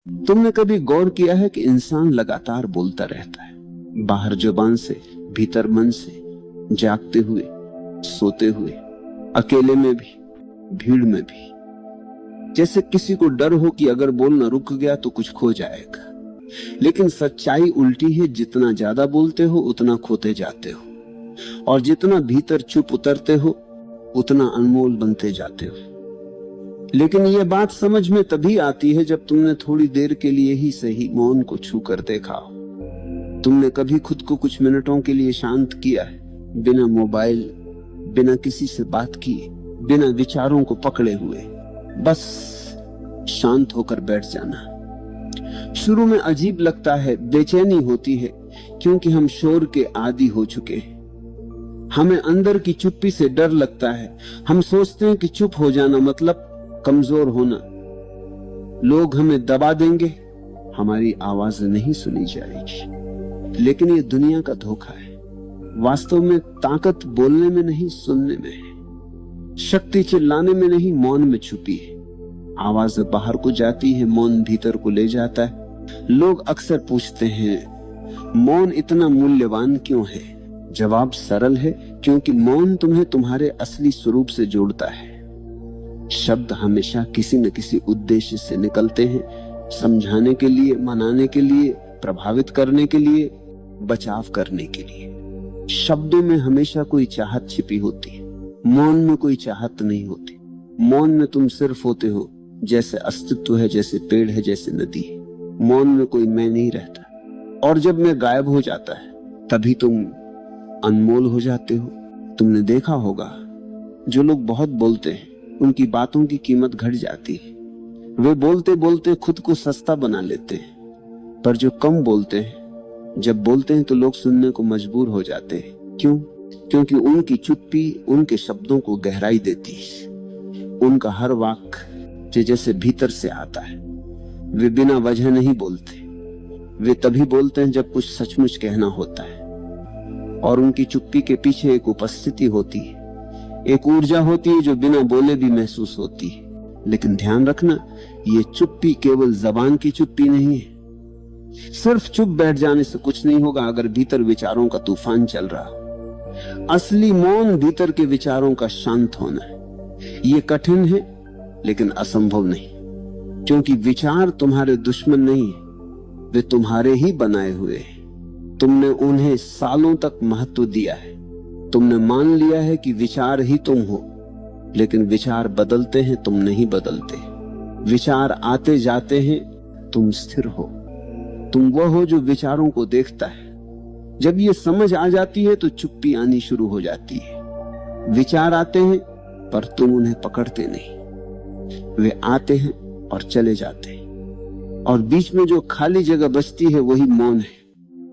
तुमने कभी गौर किया है कि इंसान लगातार बोलता रहता है, बाहर जुबान से, भीतर मन से, जागते हुए, सोते हुए, अकेले में भी, भीड़ में भी। जैसे किसी को डर हो कि अगर बोलना रुक गया तो कुछ खो जाएगा। लेकिन सच्चाई उल्टी है, जितना ज्यादा बोलते हो उतना खोते जाते हो, और जितना भीतर चुप उतरते हो उतना अनमोल बनते जाते हो। लेकिन यह बात समझ में तभी आती है जब तुमने थोड़ी देर के लिए ही सही मौन को छू कर देखा हो। तुमने कभी खुद को कुछ मिनटों के लिए शांत किया है, बिना मोबाइल, बिना किसी से बात किए, बिना विचारों को पकड़े हुए, बस शांत होकर बैठ जाना। शुरू में अजीब लगता है, बेचैनी होती है, क्योंकि हम शोर के आदी हो चुके हैं। हमें अंदर की चुप्पी से डर लगता है। हम सोचते हैं कि चुप हो जाना मतलब कमजोर होना, लोग हमें दबा देंगे, हमारी आवाज नहीं सुनी जाएगी। लेकिन ये दुनिया का धोखा है। वास्तव में ताकत बोलने में नहीं, सुनने में है। शक्ति चिल्लाने में नहीं, मौन में छुपी है। आवाज बाहर को जाती है, मौन भीतर को ले जाता है। लोग अक्सर पूछते हैं, मौन इतना मूल्यवान क्यों है? जवाब सरल है, क्योंकि मौन तुम्हें तुम्हारे असली स्वरूप से जोड़ता है। शब्द हमेशा किसी न किसी उद्देश्य से निकलते हैं, समझाने के लिए, मनाने के लिए, प्रभावित करने के लिए, बचाव करने के लिए। शब्दों में हमेशा कोई चाहत छिपी होती है, मौन में कोई चाहत नहीं होती। मौन में तुम सिर्फ होते हो, जैसे अस्तित्व है, जैसे पेड़ है, जैसे नदी है। मौन में कोई मैं नहीं रहता। और जब मैं गायब हो जाता है तभी तुम अनमोल हो जाते हो। तुमने देखा होगा, जो लोग बहुत बोलते हैं उनकी बातों की कीमत घट जाती है। वे बोलते बोलते खुद को सस्ता बना लेते हैं। पर जो कम बोलते हैं, जब बोलते हैं तो लोग सुनने को मजबूर हो जाते हैं। क्यों? क्योंकि उनकी चुप्पी उनके शब्दों को गहराई देती है। उनका हर वाक्य जैसे भीतर से आता है। वे बिना वजह नहीं बोलते। वे तभी बोलते हैं जब कुछ सचमुच कहना होता है। और उनकी चुप्पी के पीछे एक उपस्थिति होती है, एक ऊर्जा होती है जो बिना बोले भी महसूस होती है। लेकिन ध्यान रखना, ये चुप्पी केवल जबान की चुप्पी नहीं है। सिर्फ चुप बैठ जाने से कुछ नहीं होगा अगर भीतर विचारों का तूफान चल रहा। असली मौन भीतर के विचारों का शांत होना है। ये कठिन है लेकिन असंभव नहीं, क्योंकि विचार तुम्हारे दुश्मन नहीं है, वे तुम्हारे ही बनाए हुए हैं। तुमने उन्हें सालों तक महत्व दिया है। तुमने मान लिया है कि विचार ही तुम हो, लेकिन विचार बदलते हैं, तुम नहीं बदलते। विचार आते जाते हैं, तुम स्थिर हो। तुम वह हो जो विचारों को देखता है। जब ये समझ आ जाती है तो चुप्पी आनी शुरू हो जाती है। विचार आते हैं पर तुम उन्हें पकड़ते नहीं। वे आते हैं और चले जाते हैं, और बीच में जो खाली जगह बचती है वही मौन है।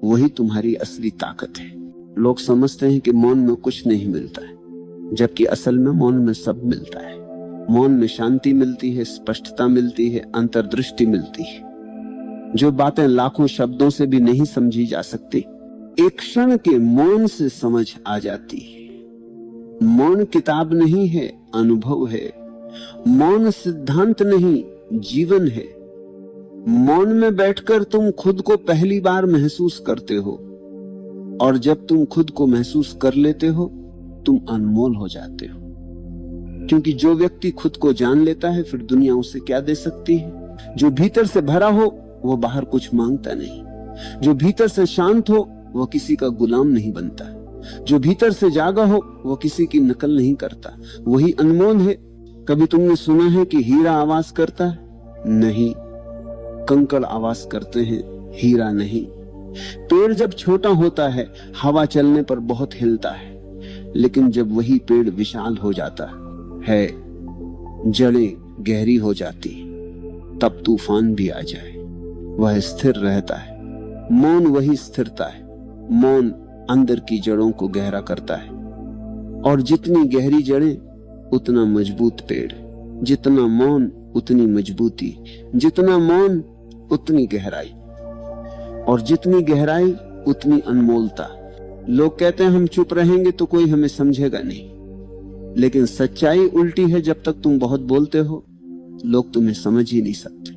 वही तुम्हारी असली ताकत है। लोग समझते हैं कि मौन में कुछ नहीं मिलता है, जबकि असल में मौन में सब मिलता है। मौन में शांति मिलती है, स्पष्टता मिलती है, अंतर्दृष्टि मिलती है, जो बातें लाखों शब्दों से भी नहीं समझी जा सकती, एक क्षण के मौन से समझ आ जाती है। मौन किताब नहीं है, अनुभव है। मौन सिद्धांत नहीं, जीवन है। मौन में बैठकर तुम खुद को पहली बार महसूस करते हो, और जब तुम खुद को महसूस कर लेते हो तुम अनमोल हो जाते हो। क्योंकि जो व्यक्ति खुद को जान लेता है, फिर दुनिया उसे क्या दे सकती है। जो भीतर से भरा हो वो बाहर कुछ मांगता नहीं। जो भीतर से शांत हो वो किसी का गुलाम नहीं बनता। जो भीतर से जागा हो वो किसी की नकल नहीं करता। वही अनमोल है। कभी तुमने सुना है कि हीरा आवाज करता है? नहीं, कंकड़ आवाज करते हैं, हीरा नहीं। पेड़ जब छोटा होता है हवा चलने पर बहुत हिलता है, लेकिन जब वही पेड़ विशाल हो जाता है, जड़ें गहरी हो जाती, तब तूफान भी आ जाए, वह स्थिर रहता है। मौन वही स्थिरता है। मौन अंदर की जड़ों को गहरा करता है, और जितनी गहरी जड़ें उतना मजबूत पेड़। जितना मौन उतनी मजबूती, जितना मौन उतनी गहराई, और जितनी गहराई उतनी अनमोलता। लोग कहते हैं हम चुप रहेंगे तो कोई हमें समझेगा नहीं, लेकिन सच्चाई उल्टी है। जब तक तुम बहुत बोलते हो लोग तुम्हें समझ ही नहीं सकते।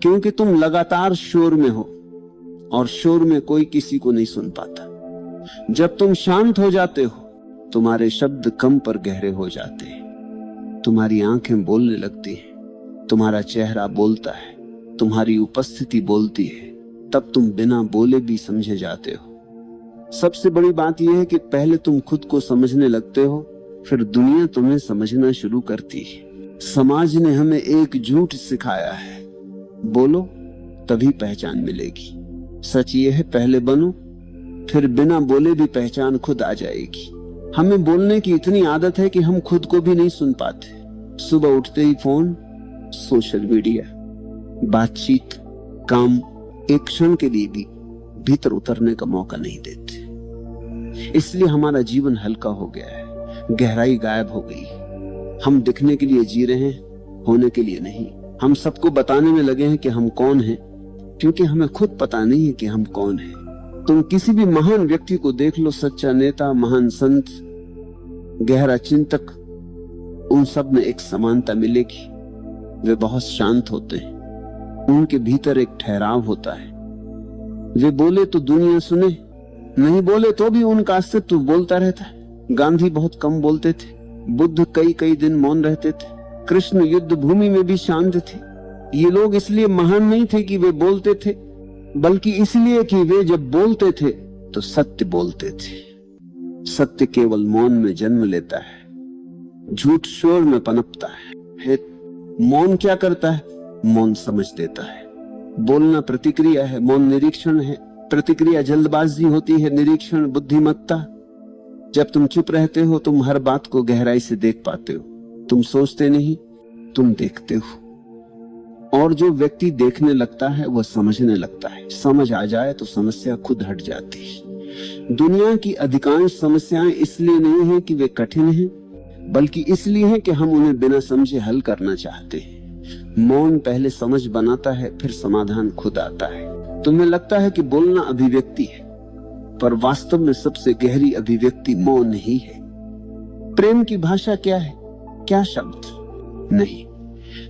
क्योंकि तुम लगातार शोर में हो और शोर में कोई किसी को नहीं सुन पाता। जब तुम शांत हो जाते हो, तुम्हारे शब्द कम पर गहरे हो जाते हैं, तुम्हारी आंखें बोलने लगती हैं, तुम्हारा चेहरा बोलता है, तुम्हारी उपस्थिति बोलती है, तब तुम बिना बोले भी समझे जाते हो। सबसे बड़ी बात यह है कि पहले तुम खुद को समझने लगते हो, फिर दुनिया तुम्हें समझना शुरू करती है। समाज ने हमें एक झूठ सिखाया है, बोलो तभी पहचान मिलेगी। सच ये है, पहले बनो, फिर बिना बोले भी पहचान खुद आ जाएगी। हमें बोलने की इतनी आदत है कि हम खुद को भी नहीं सुन पाते। सुबह उठते ही फोन, सोशल मीडिया, बातचीत, काम, एक क्षण के लिए भी भीतर उतरने का मौका नहीं देते। इसलिए हमारा जीवन हल्का हो गया है, गहराई गायब हो गई। हम दिखने के लिए जी रहे हैं, होने के लिए नहीं। हम सबको बताने में लगे हैं कि हम कौन हैं, क्योंकि हमें खुद पता नहीं है कि हम कौन हैं। तुम किसी भी महान व्यक्ति को देख लो, सच्चा नेता, महान संत, गहरा चिंतक, उन सब में एक समानता मिलेगी। वे बहुत शांत होते हैं, उनके भीतर एक ठहराव होता है। वे बोले तो दुनिया सुने, नहीं बोले तो भी उनका अस्तित्व बोलता रहता है। गांधी बहुत कम बोलते थे, बुद्ध कई कई दिन मौन रहते थे, कृष्ण युद्ध भूमि में भी शांत थे। ये लोग इसलिए महान नहीं थे कि वे बोलते थे, बल्कि इसलिए कि वे जब बोलते थे तो सत्य बोलते थे। सत्य केवल मौन में जन्म लेता है, झूठ शोर में पनपता है। मौन क्या करता है? मौन समझ देता है। बोलना प्रतिक्रिया है, मौन निरीक्षण है। प्रतिक्रिया जल्दबाजी होती है, निरीक्षण बुद्धिमत्ता। जब तुम चुप रहते हो, तुम हर बात को गहराई से देख पाते हो। तुम सोचते नहीं, तुम देखते हो। और जो व्यक्ति देखने लगता है वह समझने लगता है। समझ आ जाए तो समस्या खुद हट जाती है। दुनिया की अधिकांश समस्याएं इसलिए नहीं है कि वे कठिन हैं, बल्कि इसलिए है कि हम उन्हें बिना समझे हल करना चाहते हैं। मौन पहले समझ बनाता है, फिर समाधान खुद आता है। तुम्हें लगता है कि बोलना अभिव्यक्ति है, पर वास्तव में सबसे गहरी अभिव्यक्ति मौन ही है। प्रेम की भाषा क्या है? क्या शब्द नहीं।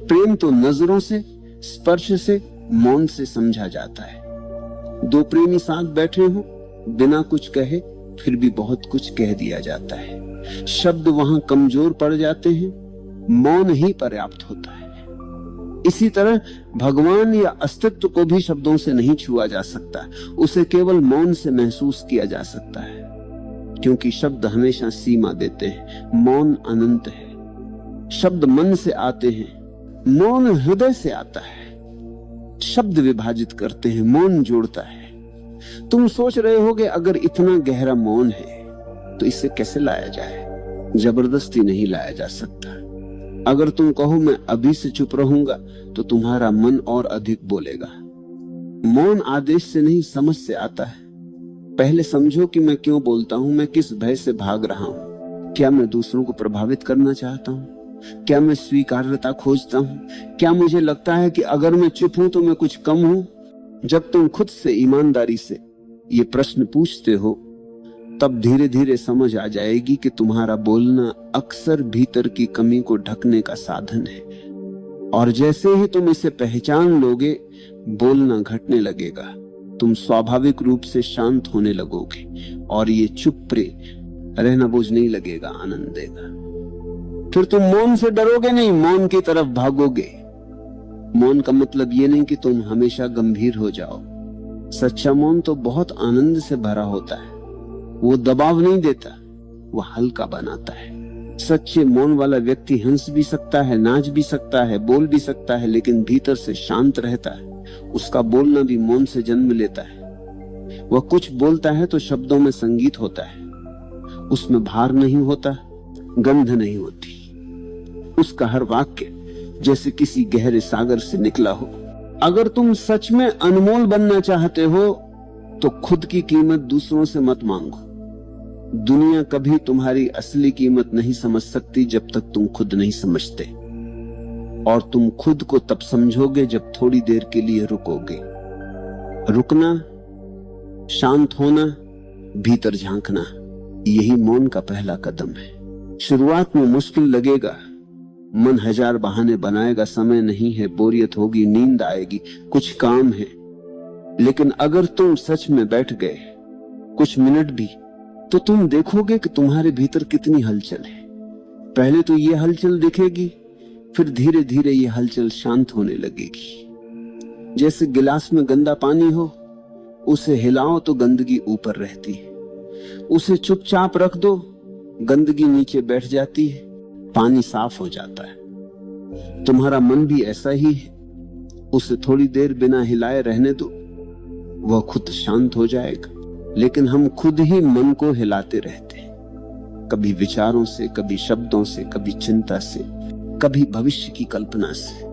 प्रेम तो नजरों से, स्पर्श से, मौन से समझा जाता है। दो प्रेमी साथ बैठे हो, बिना कुछ कहे फिर भी बहुत कुछ कह दिया जाता है। शब्द वहां कमजोर पड़ जाते हैं, मौन ही पर्याप्त होता है। इसी तरह भगवान या अस्तित्व को भी शब्दों से नहीं छुआ जा सकता, उसे केवल मौन से महसूस किया जा सकता है। क्योंकि शब्द हमेशा सीमा देते हैं, मौन अनंत है। शब्द मन से आते हैं, मौन हृदय से आता है। शब्द विभाजित करते हैं, मौन जोड़ता है। तुम सोच रहे होगे अगर इतना गहरा मौन है तो इसे कैसे लाया जाए? जबरदस्ती नहीं लाया जा सकता। अगर तुम कहो मैं अभी से चुप रहूंगा तो तुम्हारा मन और अधिक बोलेगा। मौन आदेश से नहीं, समझ से आता है। पहले समझो कि मैं क्यों बोलता हूं, मैं किस भय से भाग रहा हूं। क्या मैं दूसरों को प्रभावित करना चाहता हूं? क्या मैं स्वीकार्यता खोजता हूं? क्या मुझे लगता है कि अगर मैं चुप हूं तो मैं कुछ कम हूं? जब तुम खुद से ईमानदारी से ये प्रश्न पूछते हो, तब धीरे धीरे समझ आ जाएगी कि तुम्हारा बोलना अक्सर भीतर की कमी को ढकने का साधन है। और जैसे ही तुम इसे पहचान लोगे, बोलना घटने लगेगा। तुम स्वाभाविक रूप से शांत होने लगोगे और ये चुप रहना बोझ नहीं लगेगा, आनंद देगा। फिर तुम मौन से डरोगे नहीं, मौन की तरफ भागोगे। मौन का मतलब ये नहीं कि तुम हमेशा गंभीर हो जाओ। सच्चा मौन तो बहुत आनंद से भरा होता है। वो दबाव नहीं देता, वो हल्का बनाता है। सच्चे मौन वाला व्यक्ति हंस भी सकता है, नाच भी सकता है, बोल भी सकता है, लेकिन भीतर से शांत रहता है। उसका बोलना भी मौन से जन्म लेता है। वह कुछ बोलता है तो शब्दों में संगीत होता है, उसमें भार नहीं होता, गंध नहीं होती। उसका हर वाक्य जैसे किसी गहरे सागर से निकला हो। अगर तुम सच में अनमोल बनना चाहते हो तो खुद की कीमत दूसरों से मत मांगो। दुनिया कभी तुम्हारी असली कीमत नहीं समझ सकती जब तक तुम खुद नहीं समझते। और तुम खुद को तब समझोगे जब थोड़ी देर के लिए रुकोगे। रुकना, शांत होना, भीतर झांकना, यही मौन का पहला कदम है। शुरुआत में मुश्किल लगेगा, मन हजार बहाने बनाएगा, समय नहीं है, बोरियत होगी, नींद आएगी, कुछ काम है। लेकिन अगर तुम सच में बैठ गए कुछ मिनट भी, तो तुम देखोगे कि तुम्हारे भीतर कितनी हलचल है। पहले तो ये हलचल दिखेगी, फिर धीरे धीरे ये हलचल शांत होने लगेगी। जैसे गिलास में गंदा पानी हो, उसे हिलाओ तो गंदगी ऊपर रहती है, उसे चुपचाप रख दो, गंदगी नीचे बैठ जाती है, पानी साफ हो जाता है। तुम्हारा मन भी ऐसा ही है, उसे थोड़ी देर बिना हिलाए रहने दो, वह खुद शांत हो जाएगा। लेकिन हम खुद ही मन को हिलाते रहते हैं, कभी विचारों से, कभी शब्दों से, कभी चिंता से, कभी भविष्य की कल्पना से,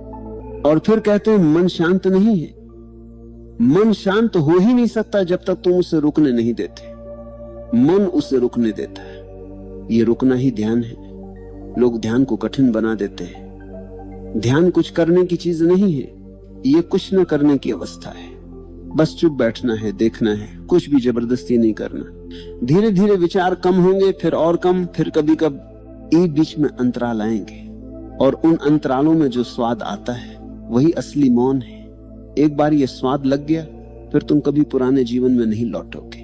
और फिर कहते हैं मन शांत नहीं है। मन शांत हो ही नहीं सकता जब तक तुम उसे रुकने नहीं देते। मन उसे रुकने देता है, ये रुकना ही ध्यान है। लोग ध्यान को कठिन बना देते हैं। ध्यान कुछ करने की चीज नहीं है, ये कुछ न करने की अवस्था है। बस चुप बैठना है, देखना है, कुछ भी जबरदस्ती नहीं करना। धीरे धीरे विचार कम होंगे, फिर और कम, फिर कभी कभी बीच में अंतराल आएंगे, और उन अंतरालों में जो स्वाद आता है वही असली मौन है। एक बार ये स्वाद लग गया, फिर तुम कभी पुराने जीवन में नहीं लौटोगे।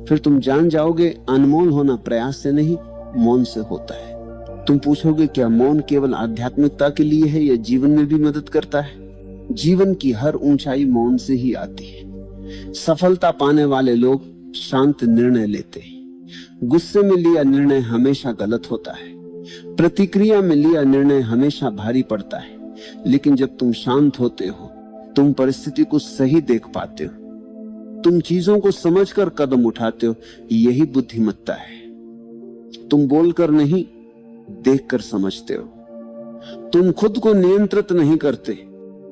फिर तुम जान जाओगे अनमोल होना प्रयास से नहीं, मौन से होता है। तुम पूछोगे क्या मौन केवल आध्यात्मिकता के लिए है या जीवन में भी मदद करता है? जीवन की हर ऊंचाई मौन से ही आती है। सफलता पाने वाले लोग शांत निर्णय लेते हैं। गुस्से में लिया निर्णय हमेशा गलत होता है, प्रतिक्रिया में लिया निर्णय हमेशा भारी पड़ता है। लेकिन जब तुम शांत होते हो, तुम परिस्थिति को सही देख पाते हो, तुम चीजों को समझकर कदम उठाते हो। यही बुद्धिमत्ता है। तुम बोलकर नहीं, देखकर समझते हो। तुम खुद को नियंत्रित नहीं करते,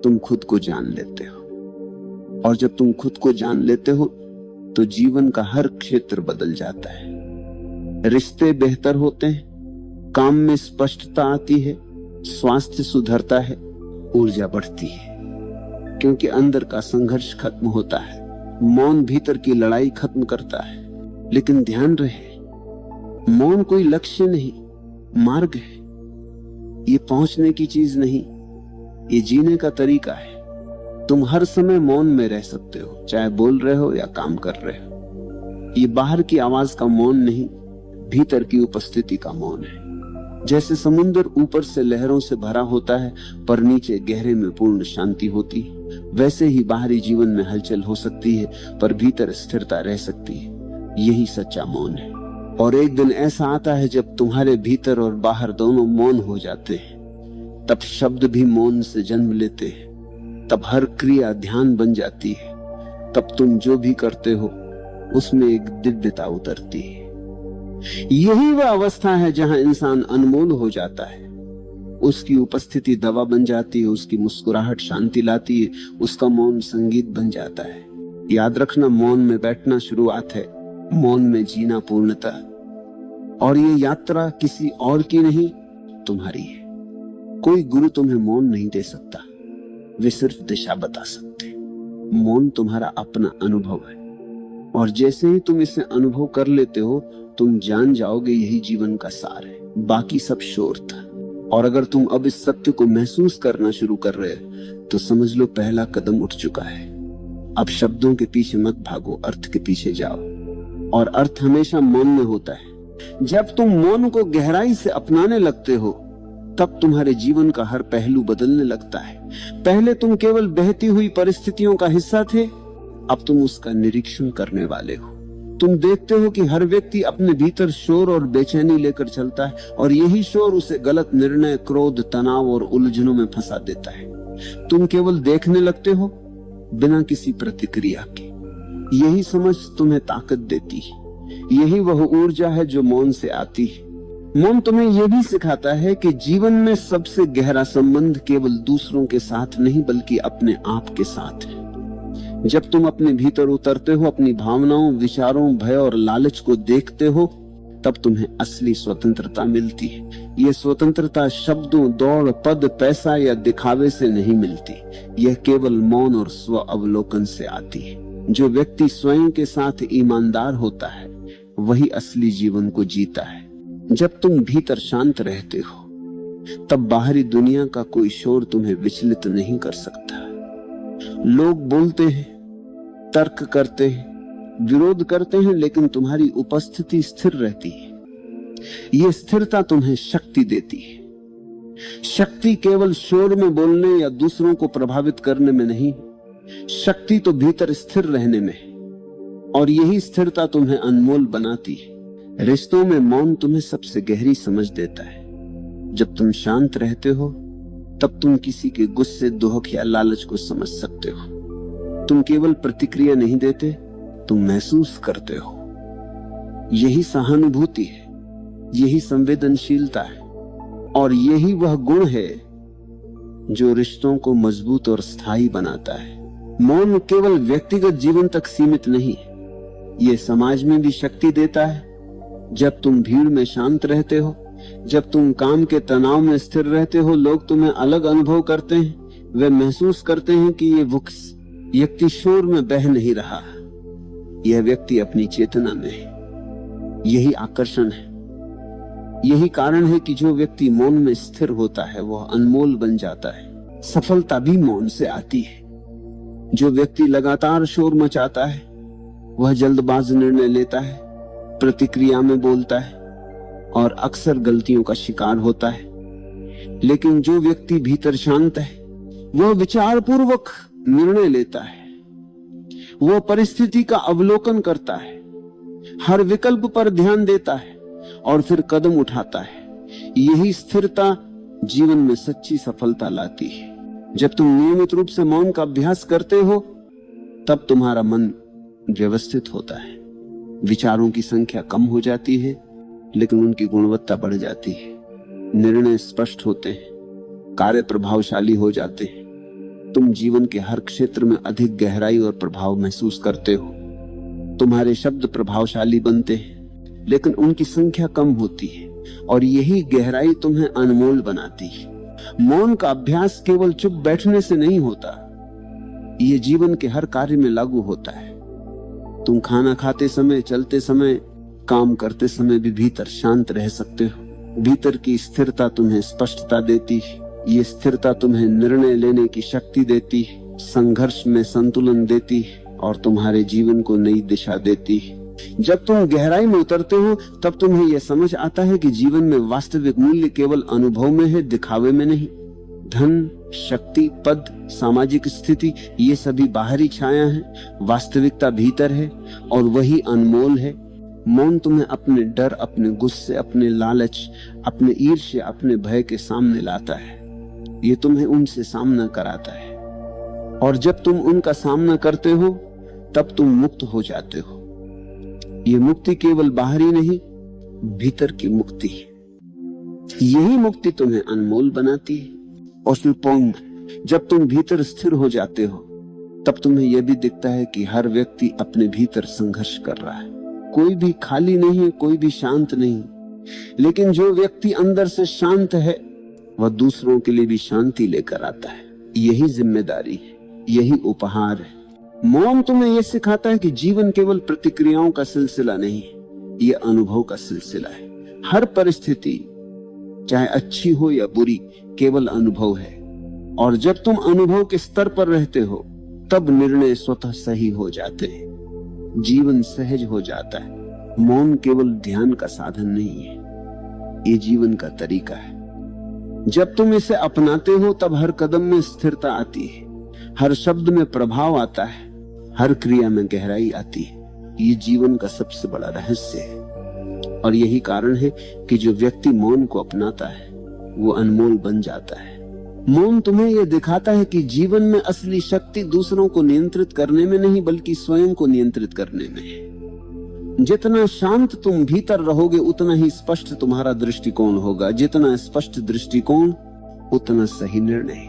तुम खुद को जान लेते हो। और जब तुम खुद को जान लेते हो तो जीवन का हर क्षेत्र बदल जाता है। रिश्ते बेहतर होते हैं, काम में स्पष्टता आती है, स्वास्थ्य सुधरता है, ऊर्जा बढ़ती है, क्योंकि अंदर का संघर्ष खत्म होता है। मौन भीतर की लड़ाई खत्म करता है। लेकिन ध्यान रहे, मौन कोई लक्ष्य नहीं, मार्ग है। ये पहुंचने की चीज नहीं, ये जीने का तरीका है। तुम हर समय मौन में रह सकते हो, चाहे बोल रहे हो या काम कर रहे हो। ये बाहर की आवाज का मौन नहीं, भीतर की उपस्थिति का मौन है। जैसे समुद्र ऊपर से लहरों से भरा होता है पर नीचे गहरे में पूर्ण शांति होती है, वैसे ही बाहरी जीवन में हलचल हो सकती है पर भीतर स्थिरता रह सकती है। यही सच्चा मौन है। और एक दिन ऐसा आता है जब तुम्हारे भीतर और बाहर दोनों मौन हो जाते हैं। तब शब्द भी मौन से जन्म लेते हैं, तब हर क्रिया ध्यान बन जाती है, तब तुम जो भी करते हो उसमें एक दिव्यता उतरती है। यही वह अवस्था है जहां इंसान अनमोल हो जाता है। उसकी उपस्थिति दवा बन जाती है, उसकी मुस्कुराहट शांति लाती है, उसका मौन संगीत बन जाता है। याद रखना, मौन में बैठना शुरुआत है, मौन में जीना पूर्णता। और ये यात्रा किसी और की नहीं, तुम्हारी है। कोई गुरु तुम्हें मौन नहीं दे सकता, वे सिर्फ दिशा बता सकते। मौन तुम्हारा अपना अनुभव है, और जैसे ही तुम इसे अनुभव कर लेते हो तुम जान जाओगे यही जीवन का सार है। बाकी सब शोर था। और अगर तुम अब इस सत्य को महसूस करना शुरू कर रहे हो तो समझ लो पहला कदम उठ चुका है। अब शब्दों के पीछे मत भागो, अर्थ के पीछे जाओ। और अर्थ हमेशा मौन में होता है। जब तुम मौन को गहराई से अपनाने लगते हो तब तुम्हारे जीवन का हर पहलू बदलने लगता है। पहले तुम केवल बहती हुई परिस्थितियों का हिस्सा थे, अब तुम उसका निरीक्षण करने वाले हो। तुम देखते हो कि हर व्यक्ति अपने भीतर शोर और बेचैनी लेकर चलता है, और यही शोर उसे गलत निर्णय, क्रोध, तनाव और उलझनों में फंसा देता है। तुम केवल देखने लगते हो बिना किसी प्रतिक्रिया के। यही समझ तुम्हें ताकत देती है। यही वह ऊर्जा है जो मौन से आती है। मौन तुम्हें यह भी सिखाता है कि जीवन में सबसे गहरा संबंध केवल दूसरों के साथ नहीं बल्कि अपने आप के साथ है। जब तुम अपने भीतर उतरते हो, अपनी भावनाओं, विचारों, भय और लालच को देखते हो, तब तुम्हें असली स्वतंत्रता मिलती है। यह स्वतंत्रता शब्दों, दौड़, पद, पैसा या दिखावे से नहीं मिलती। यह केवल मौन और स्व अवलोकन से आती है। जो व्यक्ति स्वयं के साथ ईमानदार होता है वही असली जीवन को जीता है। जब तुम भीतर शांत रहते हो, तब बाहरी दुनिया का कोई शोर तुम्हें विचलित नहीं कर सकता। लोग बोलते हैं, तर्क करते हैं, विरोध करते हैं, लेकिन तुम्हारी उपस्थिति स्थिर रहती है। यह स्थिरता तुम्हें शक्ति देती है। शक्ति केवल शोर में बोलने या दूसरों को प्रभावित करने में नहीं, शक्ति तो भीतर स्थिर रहने में है। और यही स्थिरता तुम्हें अनमोल बनाती है। रिश्तों में मौन तुम्हें सबसे गहरी समझ देता है। जब तुम शांत रहते हो तब तुम किसी के गुस्से, दुहक या लालच को समझ सकते हो। तुम केवल प्रतिक्रिया नहीं देते, तुम महसूस करते हो। यही सहानुभूति है, यही संवेदनशीलता है, और यही वह गुण है जो रिश्तों को मजबूत और स्थायी बनाता है। मौन केवल व्यक्तिगत जीवन तक सीमित नहीं है, यह समाज में भी शक्ति देता है। जब तुम भीड़ में शांत रहते हो, जब तुम काम के तनाव में स्थिर रहते हो, लोग तुम्हें अलग अनुभव करते हैं। वे महसूस करते हैं कि ये व्यक्ति शोर में बह नहीं रहा, यह व्यक्ति अपनी चेतना में है। यही आकर्षण है, यही कारण है कि जो व्यक्ति मौन में स्थिर होता है वह अनमोल बन जाता है। सफलता भी मौन से आती है। जो व्यक्ति लगातार शोर मचाता है वह जल्दबाज निर्णय लेता है, प्रतिक्रिया में बोलता है और अक्सर गलतियों का शिकार होता है। लेकिन जो व्यक्ति भीतर शांत है वह विचारपूर्वक निर्णय लेता है, वह परिस्थिति का अवलोकन करता है, हर विकल्प पर ध्यान देता है और फिर कदम उठाता है। यही स्थिरता जीवन में सच्ची सफलता लाती है। जब तुम नियमित रूप से मौन का अभ्यास करते हो तब तुम्हारा मन व्यवस्थित होता है। विचारों की संख्या कम हो जाती है लेकिन उनकी गुणवत्ता बढ़ जाती है। निर्णय स्पष्ट होते हैं, कार्य प्रभावशाली हो जाते हैं। तुम जीवन के हर क्षेत्र में अधिक गहराई और प्रभाव महसूस करते हो। तुम्हारे शब्द प्रभावशाली बनते हैं लेकिन उनकी संख्या कम होती है, और यही गहराई तुम्हें अनमोल बनाती है। मौन का अभ्यास केवल चुप बैठने से नहीं होता, यह जीवन के हर कार्य में लागू होता है। तुम खाना खाते समय, चलते समय, काम करते समय भी भीतर शांत रह सकते हो। भीतर की स्थिरता तुम्हें स्पष्टता देती है। ये स्थिरता तुम्हें निर्णय लेने की शक्ति देती है, संघर्ष में संतुलन देती है और तुम्हारे जीवन को नई दिशा देती है। जब तुम गहराई में उतरते हो तब तुम्हें यह समझ आता है कि जीवन में वास्तविक मूल्य केवल अनुभव में है, दिखावे में नहीं। धन, शक्ति, पद, सामाजिक स्थिति, ये सभी बाहरी छाया है, वास्तविकता भीतर है और वही अनमोल है। मौन तुम्हें अपने डर, अपने गुस्से, अपने लालच, अपने ईर्ष्या, अपने भय के सामने लाता है। ये तुम्हें उनसे सामना कराता है, और जब तुम उनका सामना करते हो तब तुम मुक्त हो जाते हो। ये मुक्ति केवल बाहरी नहीं, भीतर की मुक्ति है। यही मुक्ति तुम्हें अनमोल बनाती है। और फिर पौंग, जब तुम भीतर स्थिर हो जाते हो तब तुम्हें यह भी दिखता है कि हर व्यक्ति अपने भीतर संघर्ष कर रहा है। कोई भी खाली नहीं है, कोई भी शांत नहीं, लेकिन जो व्यक्ति अंदर से शांत है वह दूसरों के लिए भी शांति लेकर आता है। यही जिम्मेदारी है, यही उपहार है। मौन तुम्हें यह सिखाता है कि जीवन केवल प्रतिक्रियाओं का सिलसिला नहीं, यह अनुभव का सिलसिला है। हर परिस्थिति, चाहे अच्छी हो या बुरी, केवल अनुभव है। और जब तुम अनुभव के स्तर पर रहते हो तब निर्णय स्वतः सही हो जाते हैं, जीवन सहज हो जाता है। मौन केवल ध्यान का साधन नहीं है, ये जीवन का तरीका है। जब तुम इसे अपनाते हो तब हर कदम में स्थिरता आती है, हर शब्द में प्रभाव आता है, हर क्रिया में गहराई आती है। ये जीवन का सबसे बड़ा रहस्य है, और यही कारण है कि जो व्यक्ति मौन को अपनाता है वो अनमोल बन जाता है। मौन तुम्हें यह दिखाता है कि जीवन में असली शक्ति दूसरों को नियंत्रित करने में नहीं बल्कि स्वयं को नियंत्रित करने में है। जितना शांत तुम भीतर रहोगे उतना ही स्पष्ट तुम्हारा दृष्टिकोण होगा। जितना स्पष्ट दृष्टिकोण उतना सही निर्णय,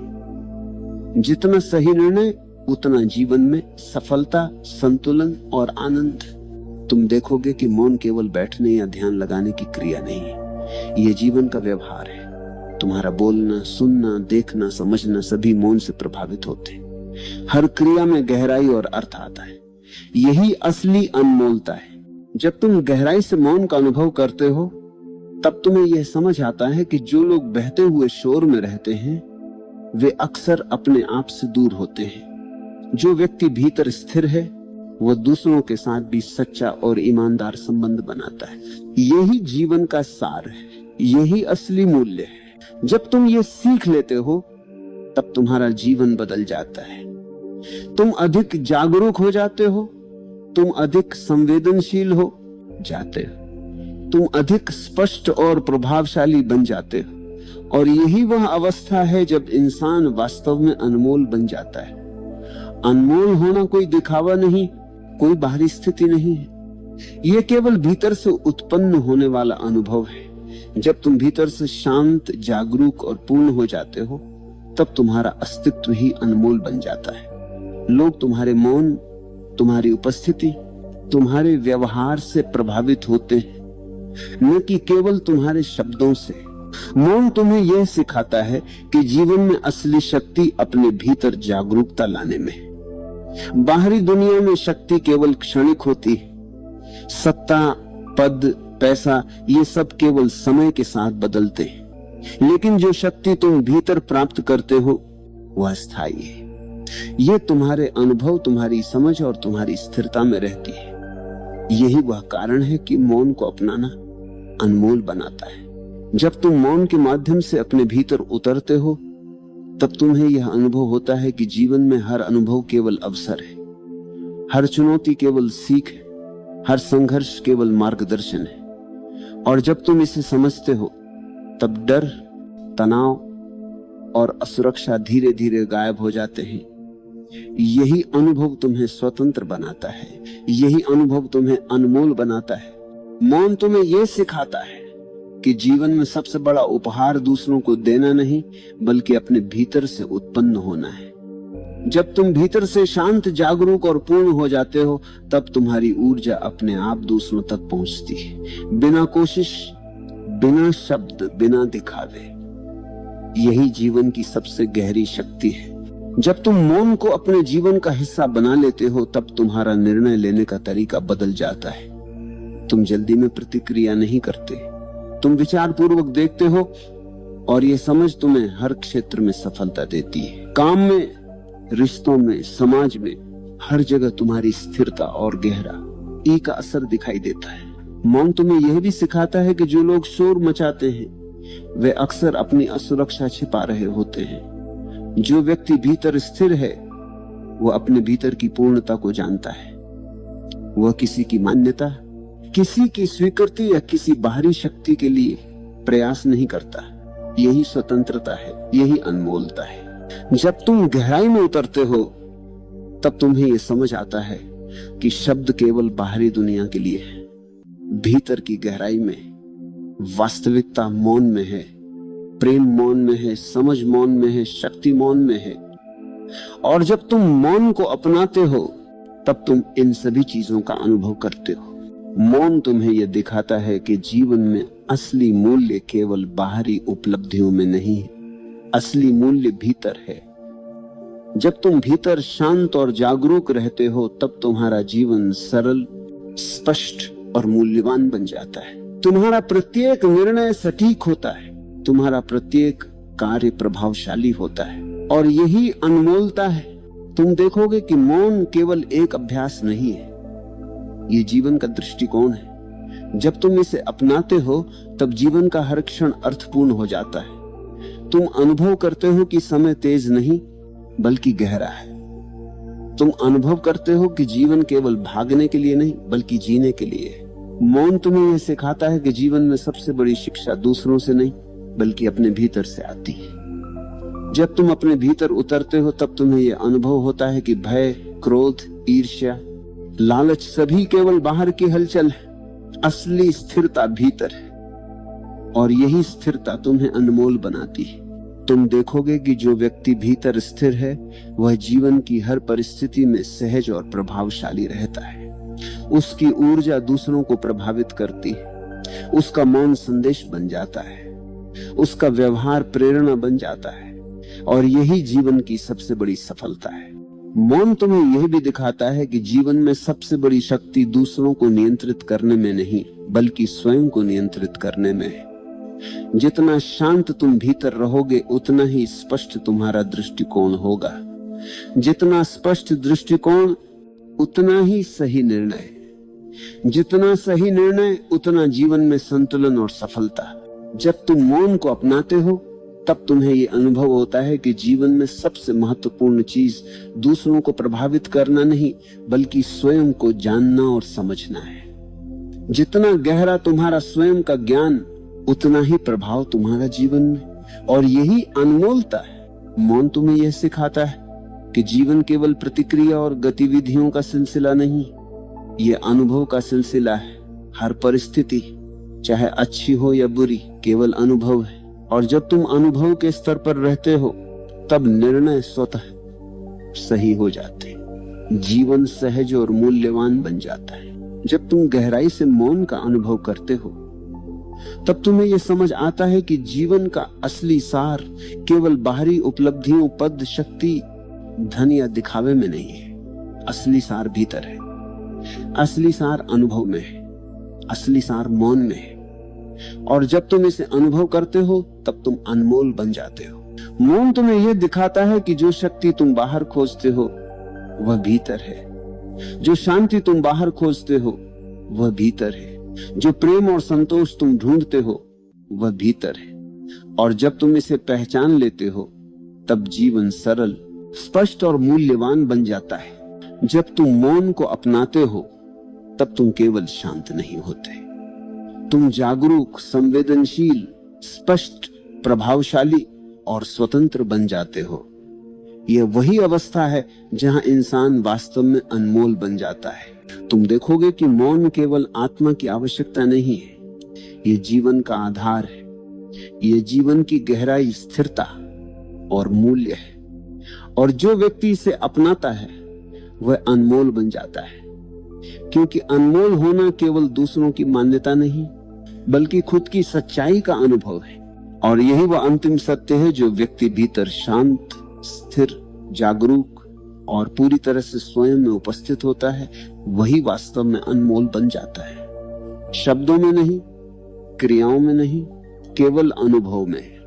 जितना सही निर्णय उतना जीवन में सफलता, संतुलन और आनंद। तुम देखोगे कि मौन केवल बैठने या ध्यान लगाने की क्रिया नहीं है, यह जीवन का व्यवहार है। तुम्हारा बोलना, सुनना, देखना, समझना सभी मौन से प्रभावित होते हैं। हर क्रिया में गहराई और अर्थ आता है। यही असली अनमोलता है। जब तुम गहराई से मौन का अनुभव करते हो तब तुम्हें यह समझ आता है कि जो लोग बहते हुए शोर में रहते हैं वे अक्सर अपने आप से दूर होते हैं। जो व्यक्ति भीतर स्थिर है वह दूसरों के साथ भी सच्चा और ईमानदार संबंध बनाता है। यही जीवन का सार है, यही असली मूल्य है। जब तुम ये सीख लेते हो तब तुम्हारा जीवन बदल जाता है। तुम अधिक जागरूक हो जाते हो, तुम अधिक संवेदनशील हो जाते हो, तुम अधिक स्पष्ट और प्रभावशाली बन जाते हो। और यही वह अवस्था है जब इंसान वास्तव में अनमोल बन जाता है। अनमोल होना कोई दिखावा नहीं, कोई बाहरी स्थिति नहीं है। यह केवल भीतर से उत्पन्न होने वाला अनुभव है। जब तुम भीतर से शांत, जागरूक और पूर्ण हो जाते हो तब तुम्हारा अस्तित्व ही अनमोल बन जाता है। लोग तुम्हारे मौन, तुम्हारी उपस्थिति, तुम्हारे व्यवहार से प्रभावित होते हैं, न कि केवल तुम्हारे शब्दों से। मौन तुम्हें यह सिखाता है कि जीवन में असली शक्ति अपने भीतर जागरूकता लाने में है। बाहरी दुनिया में शक्ति केवल क्षणिक होती है। सत्ता, पद, पैसा ये सब केवल समय के साथ बदलते हैं, लेकिन जो शक्ति तुम भीतर प्राप्त करते हो वह स्थायी है। यह तुम्हारे अनुभव, तुम्हारी समझ और तुम्हारी स्थिरता में रहती है। यही वह कारण है कि मौन को अपनाना अनमोल बनाता है। जब तुम मौन के माध्यम से अपने भीतर उतरते हो तब तुम्हें यह अनुभव होता है कि जीवन में हर अनुभव केवल अवसर है, हर चुनौती केवल सीख है, हर संघर्ष केवल मार्गदर्शन है। और जब तुम इसे समझते हो तब डर, तनाव और असुरक्षा धीरे धीरे गायब हो जाते हैं। यही अनुभव तुम्हें स्वतंत्र बनाता है, यही अनुभव तुम्हें अनमोल बनाता है। मौन तुम्हें यह सिखाता है कि जीवन में सबसे बड़ा उपहार दूसरों को देना नहीं बल्कि अपने भीतर से उत्पन्न होना है। जब तुम भीतर से शांत, जागरूक और पूर्ण हो जाते हो तब तुम्हारी ऊर्जा अपने आप दूसरों तक पहुंचती है, बिना कोशिश, बिना शब्द, बिना दिखावे। यही जीवन की सबसे गहरी शक्ति है। जब तुम मौन को अपने जीवन का हिस्सा बना लेते हो तब तुम्हारा निर्णय लेने का तरीका बदल जाता है। तुम जल्दी में प्रतिक्रिया नहीं करते, तुम विचार पूर्वक देखते हो और यह समझ तुम्हें हर क्षेत्र में सफलता देती है। काम में, रिश्तों में, समाज में, हर जगह तुम्हारी स्थिरता और गहरा ई का असर दिखाई देता है। मौन तुम्हें यह भी सिखाता है कि जो लोग शोर मचाते हैं वे अक्सर अपनी असुरक्षा छिपा रहे होते हैं। जो व्यक्ति भीतर स्थिर है वह अपने भीतर की पूर्णता को जानता है। वह किसी की मान्यता, किसी की स्वीकृति या किसी बाहरी शक्ति के लिए प्रयास नहीं करता। यही स्वतंत्रता है, यही अनमोलता है। जब तुम गहराई में उतरते हो तब तुम्हें यह समझ आता है कि शब्द केवल बाहरी दुनिया के लिए है। भीतर की गहराई में वास्तविकता मौन में है, प्रेम मौन में है, समझ मौन में है, शक्ति मौन में है। और जब तुम मौन को अपनाते हो तब तुम इन सभी चीजों का अनुभव करते हो। मौन तुम्हें यह दिखाता है कि जीवन में असली मूल्य केवल बाहरी उपलब्धियों में नहीं है, असली मूल्य भीतर है। जब तुम भीतर शांत और जागरूक रहते हो तब तुम्हारा जीवन सरल, स्पष्ट और मूल्यवान बन जाता है। तुम्हारा प्रत्येक निर्णय सटीक होता है, तुम्हारा प्रत्येक कार्य प्रभावशाली होता है। और यही अनमोलता है। तुम देखोगे कि मौन केवल एक अभ्यास नहीं है, ये जीवन का दृष्टिकोण है। जब तुम इसे अपनाते हो तब जीवन का हर क्षण अर्थपूर्ण हो जाता है। तुम अनुभव करते हो कि समय तेज नहीं बल्कि गहरा है। तुम अनुभव करते हो कि जीवन केवल भागने के लिए नहीं बल्कि जीने के लिए है। मौन तुम्हें यह सिखाता है कि जीवन में सबसे बड़ी शिक्षा दूसरों से नहीं बल्कि अपने भीतर से आती है। जब तुम अपने भीतर उतरते हो तब तुम्हें यह अनुभव होता है कि भय, क्रोध, ईर्ष्या, लालच सभी केवल बाहर की हलचल है। असली स्थिरता भीतर है और यही स्थिरता तुम्हें अनमोल बनाती है। तुम देखोगे कि जो व्यक्ति भीतर स्थिर है वह जीवन की हर परिस्थिति में सहज और प्रभावशाली रहता है। उसकी ऊर्जा दूसरों को प्रभावित करती है, उसका मौन संदेश बन जाता है, उसका व्यवहार प्रेरणा बन जाता है। और यही जीवन की सबसे बड़ी सफलता है। मौन तुम्हें यह भी दिखाता है कि जीवन में सबसे बड़ी शक्ति दूसरों को नियंत्रित करने में नहीं बल्कि स्वयं को नियंत्रित करने में है। जितना शांत तुम भीतर रहोगे उतना ही स्पष्ट तुम्हारा दृष्टिकोण होगा। जितना स्पष्ट दृष्टिकोण उतना ही सही निर्णय, जितना सही निर्णय उतना जीवन में संतुलन और सफलता। जब तुम मौन को अपनाते हो तब तुम्हें यह अनुभव होता है कि जीवन में सबसे महत्वपूर्ण चीज दूसरों को प्रभावित करना नहीं बल्कि स्वयं को जानना और समझना है। जितना गहरा तुम्हारा स्वयं का ज्ञान उतना ही प्रभाव तुम्हारा जीवन में। और यही अनमोलता है। मौन तुम्हें यह सिखाता है कि जीवन केवल प्रतिक्रिया और गतिविधियों का सिलसिला नहीं, यह अनुभव का सिलसिला है। हर परिस्थिति चाहे अच्छी हो या बुरी केवल अनुभव है। और जब तुम अनुभव के स्तर पर रहते हो तब निर्णय स्वतः सही हो जाते, जीवन सहज और मूल्यवान बन जाता है। जब तुम गहराई से मौन का अनुभव करते हो तब तुम्हें यह समझ आता है कि जीवन का असली सार केवल बाहरी उपलब्धियों, पद, शक्ति, धन या दिखावे में नहीं है। असली सार भीतर है। असली सार अनुभव में है। असली सार मौन में है। और जब तुम इसे अनुभव करते हो तब तुम अनमोल बन जाते हो। मौन तुम्हें यह दिखाता है कि जो शक्ति तुम बाहर खोजते हो वह भीतर है। जो शांति तुम बाहर खोजते हो वह भीतर है। जो प्रेम और संतोष तुम ढूंढते हो वह भीतर है। और जब तुम इसे पहचान लेते हो तब जीवन सरल, स्पष्ट और मूल्यवान बन जाता है। जब तुम मौन को अपनाते हो तब तुम केवल शांत नहीं होते, तुम जागरूक, संवेदनशील, स्पष्ट, प्रभावशाली और स्वतंत्र बन जाते हो। यह वही अवस्था है जहां इंसान वास्तव में अनमोल बन जाता है। तुम देखोगे कि मौन केवल आत्मा की आवश्यकता नहीं है, यह जीवन का आधार है। यह जीवन की गहराई, स्थिरता और मूल्य है। और जो व्यक्ति इसे अपनाता है वह अनमोल बन जाता है, क्योंकि अनमोल होना केवल दूसरों की मान्यता नहीं बल्कि खुद की सच्चाई का अनुभव है। और यही वह अंतिम सत्य है जो व्यक्ति भीतर शांत, स्थिर, जागरूक और पूरी तरह से स्वयं में उपस्थित होता है, वही वास्तव में अनमोल बन जाता है। शब्दों में नहीं, क्रियाओं में नहीं, केवल अनुभव में।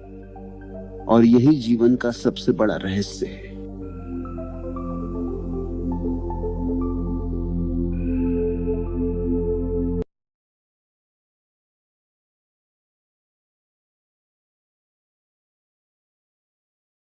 और यही जीवन का सबसे बड़ा रहस्य है।